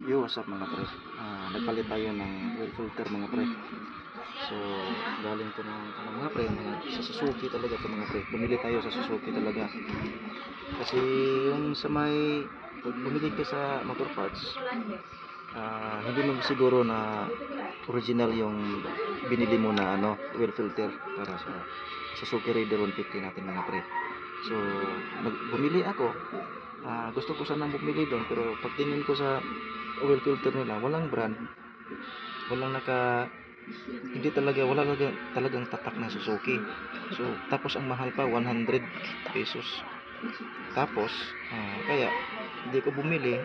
Yo, what's up mga pre? Nagpalit tayo ng oil filter mga pre. So, galing to ng mga pre, sa Suzuki talaga to mga pre. Bumili tayo sa Suzuki talaga. Kasi yung sa may bumili ka sa motor parts, hindi mo siguro na original yung binili mo na oil filter para sa Suzuki Raider 150 natin mga pre. So, bumili ako. Gusto ko sanang bumili doon, pero pagtingin ko sa oil filter nila, walang brand, walang hindi talaga, talagang tatak na Suzuki. So tapos ang mahal pa, 100 pesos. Tapos kaya hindi ko bumili,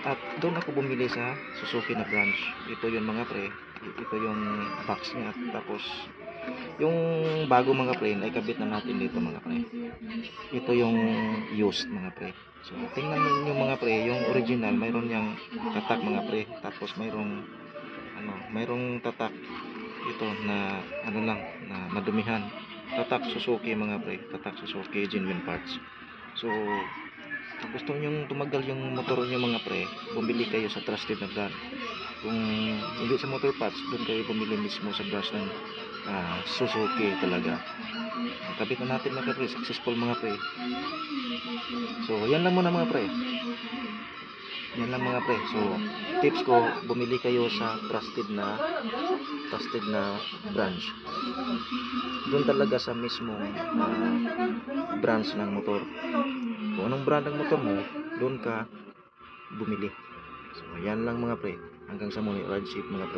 at doon ako bumili sa Suzuki na branch. Ito yung mga pre, ito yung box niya. Tapos yung bago mga pre ay kabit na natin dito mga pre. Ito yung used mga pre. So tingnan niyo mga pre, yung original mayroon yang tatak mga pre. Tapos mayroong tatak ito na lang, na madumihan. Tatak Suzuki mga pre, tatak Suzuki genuine parts. So kung gusto nyo tumagal yung motor nyo mga pre, bumili kayo sa trusted na brand. Kung hindi sa motor parts, doon kayo bumili mismo sa branch ng Suzuki talaga. Kabit na natin mga pre, successful mga pre. So yan lang muna mga pre. Yan lang mga pre. So tips ko, bumili kayo sa trusted na branch. Doon talaga sa mismong branch ng motor. Kung anong brand ng motor mo, doon ka bumili. So yan lang mga pre. Hanggang sa muli, ride safe mga pre.